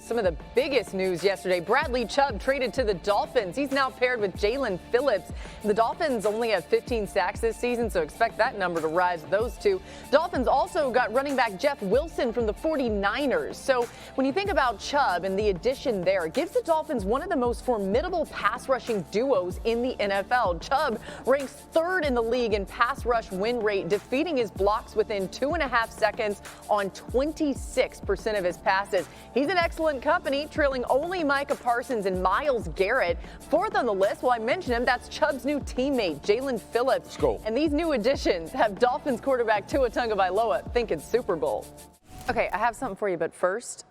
Some of the biggest news yesterday, Bradley Chubb traded to the Dolphins. He's now paired with Jalen Phillips. The Dolphins only have 15 sacks this season, so expect that number to rise with those two. Dolphins also got running back Jeff Wilson from the 49ers. So when you think about Chubb and the addition there, it gives the Dolphins one of the most formidable pass rushing duos in the NFL. Chubb ranks third in the league in pass rush win rate, defeating his blocks within 2.5 seconds on 26% of his passes. He's an excellent company, trailing only Micah Parsons and Myles Garrett. Fourth on the list, well, I mentioned him, that's Chubb's new teammate, Jalen Phillips. Let's go. And these new additions have Dolphins quarterback Tua Tagolovaia thinking Super Bowl. Okay, I have something for you, but first,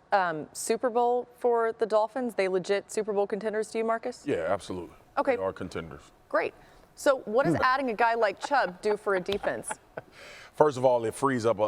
Super Bowl for the Dolphins, they legit Super Bowl contenders to you, Marcus? Yeah, absolutely. Okay. They are contenders. Great. So what does adding a guy like Chubb do for a defense? First of all, it frees up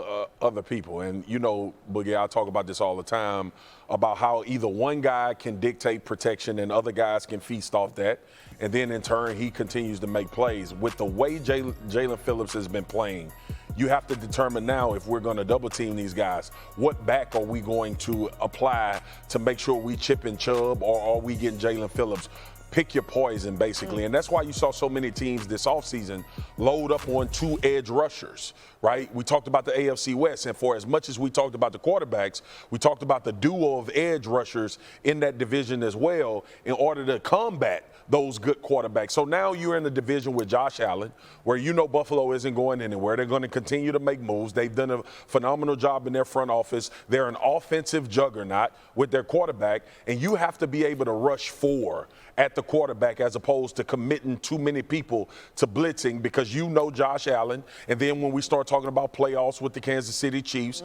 other people. And, you know, Boogie, I talk about this all the time, about how either one guy can dictate protection and other guys can feast off that. And then, in turn, he continues to make plays. With the way Jalen Phillips has been playing, you have to determine now, if we're going to double team these guys, what back are we going to apply to make sure we chip in Chubb, or are we getting Jalen Phillips? Pick your poison, basically. And that's why you saw so many teams this offseason load up on 2 edge rushers, right? We talked about the AFC West, and for as much as we talked about the quarterbacks, we talked about the duo of edge rushers in that division as well in order to combat those good quarterbacks. So now you're in the division with Josh Allen, where you know Buffalo isn't going anywhere. They're going to continue to make moves. They've done a phenomenal job in their front office. They're an offensive juggernaut with their quarterback, and you have to be able to rush 4 at the quarterback as opposed to committing too many people to blitzing, because you know Josh Allen. And then when we start talking about playoffs with the Kansas City Chiefs,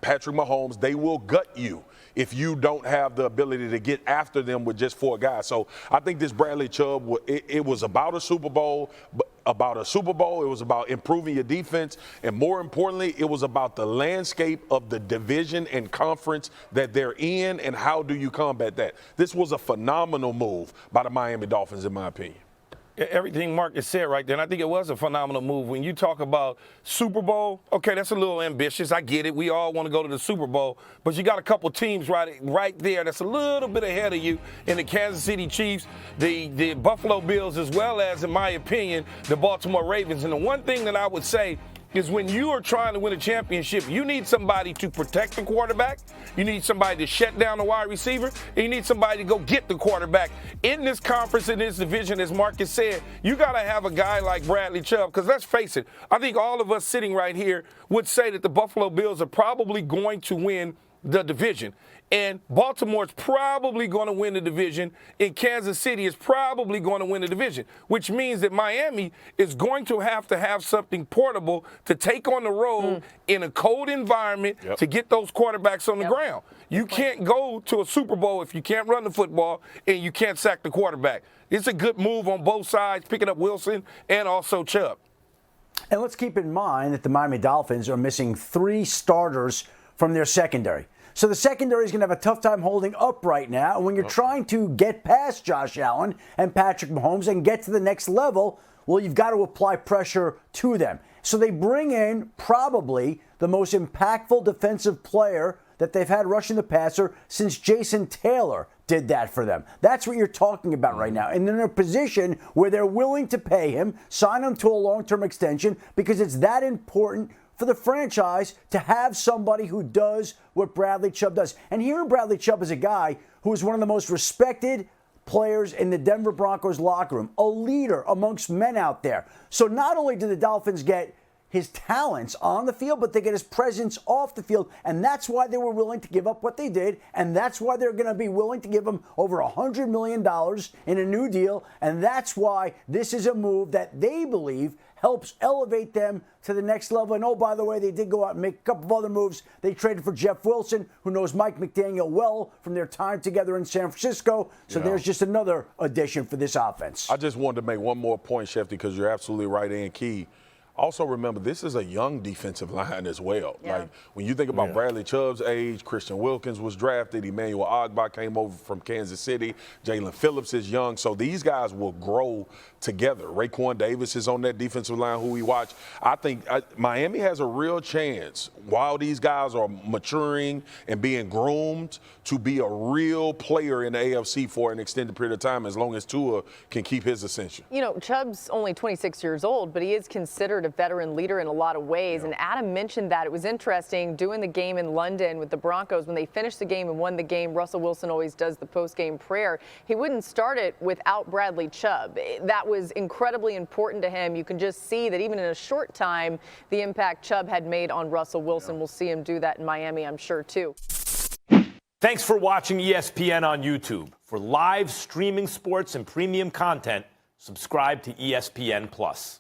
Patrick Mahomes, they will gut you if you don't have the ability to get after them with just 4 guys. So I think this Bradley Chubb, it was about a Super Bowl, it was about improving your defense, and more importantly, it was about the landscape of the division and conference that they're in, and how do you combat that. This was a phenomenal move by the Miami Dolphins, in my opinion. Everything Marcus said right there, and I think it was a phenomenal move. When you talk about Super Bowl, okay, that's a little ambitious. I get it. We all want to go to the Super Bowl, but you got a couple teams right there that's a little bit ahead of you in the Kansas City Chiefs, the Buffalo Bills, as well as, in my opinion, the Baltimore Ravens. And the one thing that I would say is, when you are trying to win a championship, you need somebody to protect the quarterback, you need somebody to shut down the wide receiver, and you need somebody to go get the quarterback. In this conference, in this division, as Marcus said, you got to have a guy like Bradley Chubb, because let's face it, I think all of us sitting right here would say that the Buffalo Bills are probably going to win the division. And Baltimore's probably going to win the division, and Kansas City is probably going to win the division, which means that Miami is going to have something portable to take on the road in a cold environment to get those quarterbacks on the ground. You can't go to a Super Bowl if you can't run the football and you can't sack the quarterback. It's a good move on both sides, picking up Wilson and also Chubb. And let's keep in mind that the Miami Dolphins are missing 3 starters from their secondary. So the secondary is going to have a tough time holding up right now. And when you're trying to get past Josh Allen and Patrick Mahomes and get to the next level, well, you've got to apply pressure to them. So they bring in probably the most impactful defensive player that they've had rushing the passer since Jason Taylor did that for them. That's what you're talking about right now. And they're in a position where they're willing to pay him, sign him to a long-term extension, because it's that important for the franchise to have somebody who does what Bradley Chubb does. And here Bradley Chubb is a guy who is one of the most respected players in the Denver Broncos locker room, a leader amongst men out there. So not only do the Dolphins get his talents on the field, but they get his presence off the field. And that's why they were willing to give up what they did. And that's why they're going to be willing to give him over $100 million in a new deal. And that's why this is a move that they believe helps elevate them to the next level. And, oh, by the way, they did go out and make a couple of other moves. They traded for Jeff Wilson, who knows Mike McDaniel well from their time together in San Francisco. So there's just another addition for this offense. I just wanted to make one more point, Shefty, because you're absolutely right and key. Also remember, this is a young defensive line as well. Like when you think about Bradley Chubb's age, Christian Wilkins was drafted, Emmanuel Ogbah came over from Kansas City, Jalen Phillips is young, so these guys will grow together. Raekwon Davis is on that defensive line who we watch. I think Miami has a real chance while these guys are maturing and being groomed to be a real player in the AFC for an extended period of time as long as Tua can keep his ascension. You know, Chubb's only 26 years old, but he is considered a veteran leader in a lot of ways. And Adam mentioned that. It was interesting doing the game in London with the Broncos. When they finished the game and won the game, Russell Wilson always does the post-game prayer. He wouldn't start it without Bradley Chubb. That was incredibly important to him. You can just see that even in a short time, the impact Chubb had made on Russell Wilson. We'll see him do that in Miami, I'm sure, too. Thanks for watching ESPN on YouTube. For live streaming sports and premium content, subscribe to ESPN+.